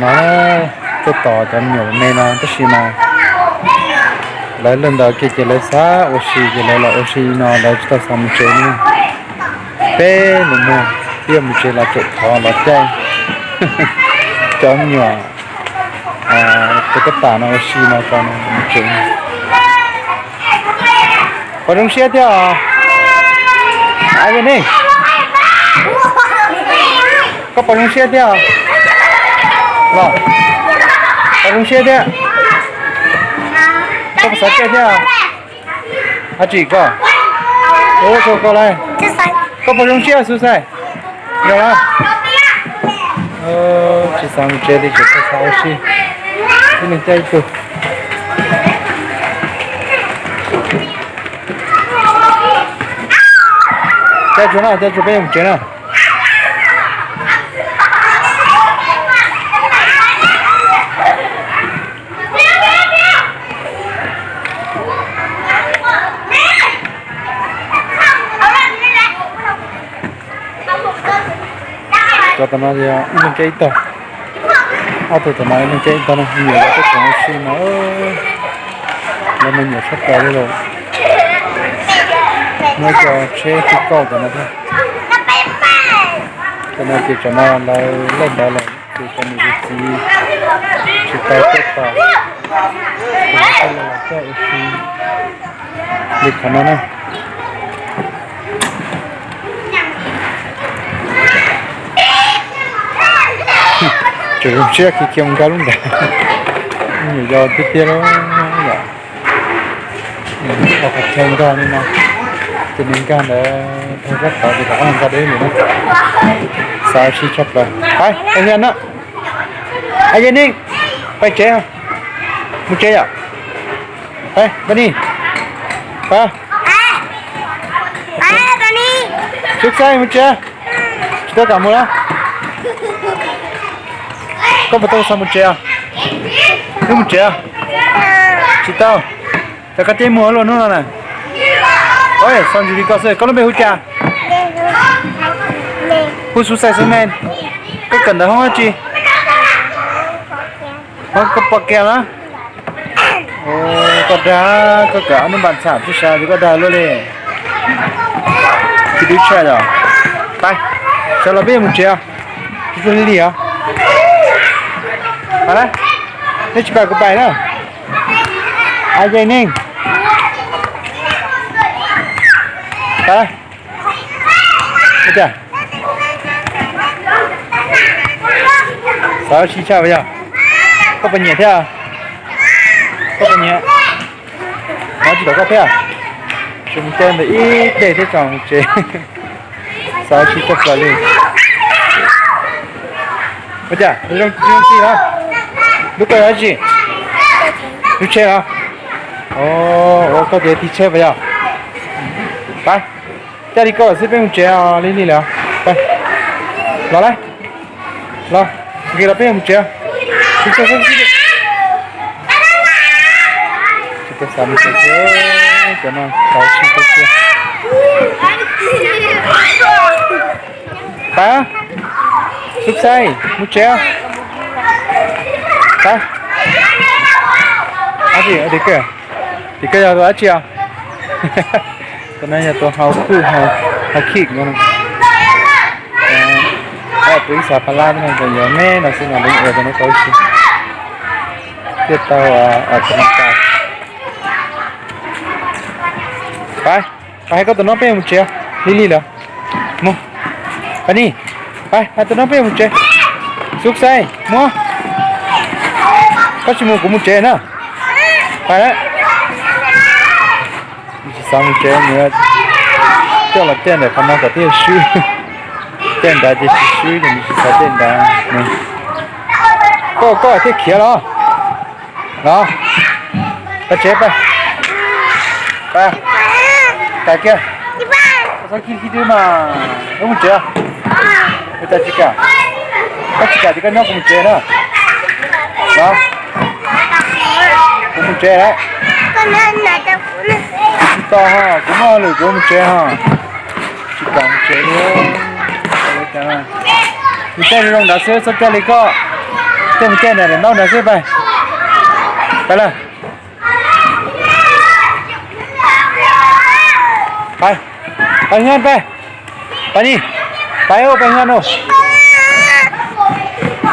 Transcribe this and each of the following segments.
nó cái tỏ cho nhiều mẹ nó tất nhiên mà lấy lần đầu kia chỉ lấy xá oxy chỉ lấy là oxy nó lấy cho ta xong chơi nữa bé nữa mà tiêm chơi là chỗ thọ là chơi cho nhiều cái tả nó oxy nó còn chơi có đúng xe theo ai bên đây có bao nhiêu xe theo vâng có đúng xe theo có sáu xe theo à chỉ có ô có này có bao nhiêu xe số sai được không chỉ sang chơi đi chỉ có sáu xe cái này chơi được chơi chỗ nào chơi chỗ bên chơi nào cho tao nói là những cái tao tụi tao nói những cái tao nó nhiều cái con suy nó mình nhiều sắp tới rồi nó cho chế cái câu của nó thôi cho nên thì cho nó là lên đó là thì cho mình cái gì chỉ tay tốt tao thì nó sẽ là cái gì được khả năng này chỉ dùng chiếc thì kiếm cá luôn đấy nhiều giờ tiếp theo nó là học tập thêm ra nên mà cho nên cái để thay rất tạo thì có ăn ra đấy nữa sao chỉ chấp lại hay anh Hiền đó anh Hiền đi phải chế không muốn chế à đây bên đi ba bên đi trước xe muốn chế chúng ta cảm ơn đó có phải tôi sao một chè cứ một chè chị tao ta cắt thêm mua luôn nữa này ôi xong rồi đi coi xem có nó bị hút chà hút xuống xe xuống men cái cần đó không hả chị không có bọc kèm á có đá có cả nó bàn sản chút sao thì có đá luôn đi thì đi chơi rồi tay sao là biết một chè chú đi đi hả hả thế chị bảo có bài đâu ai dây ninh hả bây giờ sao chị chào bây giờ có bao nhiêu thế à có bao nhiêu nó chỉ có cà phê à chúng tôi là ít để thế chồng chế sao chị chấp vào đi bây giờ nó không gì đâu lúc này gì lúc chơi à có thể đi chơi bây giờไป家里搞是不用chơi à đi đi了ไป来来来给他不用chơi去做东西的这个上面这个怎么搞起这些ไป啊สุขใจมุเชียไปอาจีเด็กเก๋要多อาจี啊ตอนนั้นอย่าตัวเฮาคู่เฮาขี้กันตัวอีสานพลาดนี่ก็เยอะแม่เราซึ่งเราเลี้ยงตัวนี้เขาชิเทียบเท่าขนมไก่ไปให้ก็ตัวน้องไปมุเชียลิเหรอมุไปนี่ไปตัวน้องไปมุเชียสุขใจมัวก็ชิมุกุมุเชียนะไปแล้ว上面这你叫了店的，他们个店虚，店的就是虚的，你是啥店的？过贴起了啊，快接吧，大哥，我说去的嘛，我们接，我在这个，我这个那我们接呢，啊，我们接来。to ha cũng mà lười của một chế ha chỉ cần một chế luôn thì chơi luôn đã xếp sắp chơi đi co เจ้ามันเจ้าเนี่ยน้องเดินขึ้นไปไปเลยไปเงินไปนี่ไปโอ้ไปเงินโอ้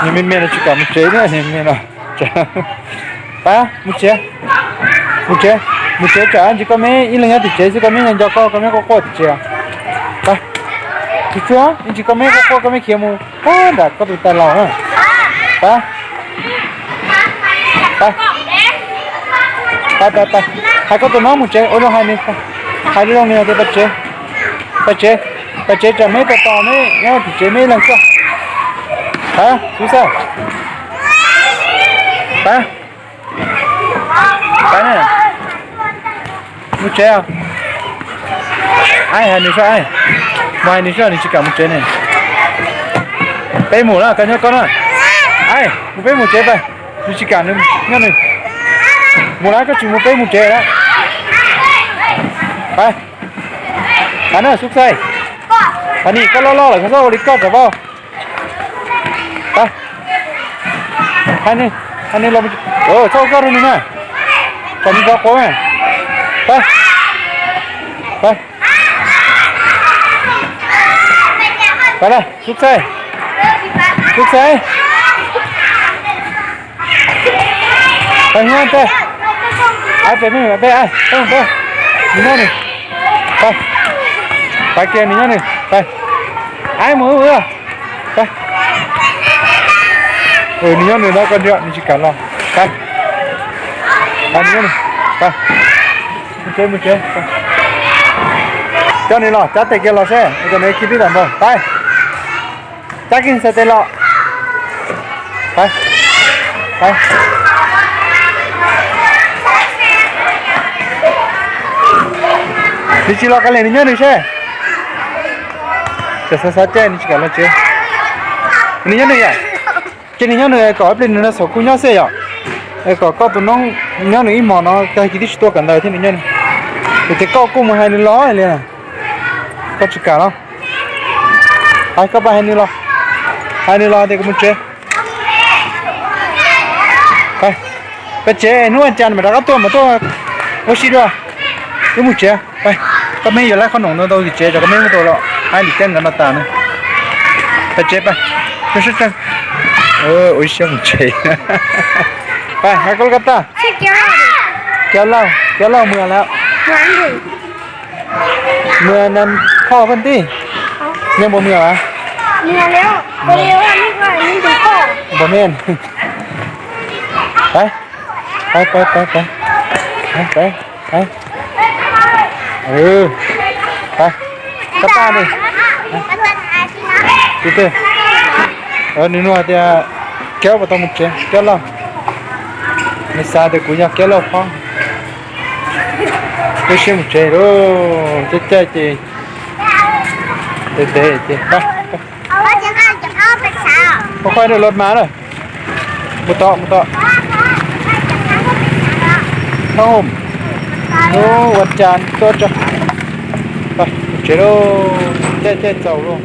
นี่มีเมียนะจุกมันเจ๊เนี่ยนี่เมียนะจ้าไปมุเจ๊จ้าจิก็ไม่อีหลังที่เจ๊จิก็ไม่ยังจะก็ไม่ก็เจ๊ไปจิก็จิก็ไม่ก็ไม่เขียมูโอ้ดักก็ตัวตลอดนะไปให้ก็ตัวน้องมุเจ๊โอ้ยให้นี่ให้เรื่องนี้เดี๋ยวไปเจ๊จะไม่ต่อไม่เนี่ยที่เจ๊ไม่หลังก็ฮะรู้สึกไปเนี่ยมุเจ๊อ่ะไอ้ให้นี่ช่วยไอ้นี่ช่วยนี่จิกามุเจ๊เนี่ยไปหมูแล้วกันเนี่ยก่อนนะไอ้มุไปหมูเจ๊ไปนี่จิกาเนี่ยงั้นเลยหมูแล้วก็จิมุไปหมูเจ๊แล้วไปอันนั้นสุกใส่อันนี้ก็ล่อๆเลยเขาจะเอาลิกอดกับว่าไปอันนี้เราโอ้เจ้าก็รู้นี่นะตอนนี้ก็พอไหมไปเลยสุกใส่ไปงานไอ้ไปไม่ไปไอ้นี่นั่นนี่ไปเกนี่นั่นนี่ไปไอ้หมูไปนี่นั่นนี่แล้วก็เดี๋ยวนี่ชิกันละไปนี่นี่ไปมุเจ๊ไปเจ้านี่หรอจ้าเตะเกล้อใช่ไอ้ตัวนี้คิดดีดันบ่ไปจ้ากินเสร็จแล้วไปนี่ชิลล์กันเลยนี่นี่ใช่จะสัตย์เจนี่ชิกันละเจ๊นี่นี่ยังเจนี่ยังก็อัปเดตนี่สกุลยังเสียก็ตัวน้องยังนี่หมอเนาะแต่คิดที่ตัวกันได้ที่นี่ยังแต่ก็กูมาให้นี่ล้อเลยนะก็ชิกันละไอ้ก็ไปให้นี่ล้อเด็กมุเจ๊ไปเจ๊นู่นจันมาแล้วก็ตัวว่าชิด้วยก็มุเจ๊ไปก็ไม่อยู่แล้วขนมตัวที่เจ๊จะก็ไม่ตัวหรอกให้ดิเต้นกันมาตาเนี่ยไปเจ๊ไปไม่ใช่จังโอ้ยเชี่ยมุเจ๊ไปให้กอลกัตตาแก้วเหล้าเมื่อแล้วเมื่อนั้นพ่อเพิ่นตียังบ่เมื่อวะเมื่อแล้วบ่เร็วนี่ก็นี่ถึงพ่อบ่แม่นไปไปไปกระตาดิดูเถอะนี่นู่นเดี๋ยวแก้วมาต้องมุดเจ้าแก้วเราไม่ซาเด็กกูอยากแก้วเราฟังไม่ใช่มุดเจ้าโอ้เจ๊เไปค่อยๆเดินรถมาเลยมุดต่อข้าวห่มโอ้วัดจานตัวจ้ะไปเจ้าเจ้าลูก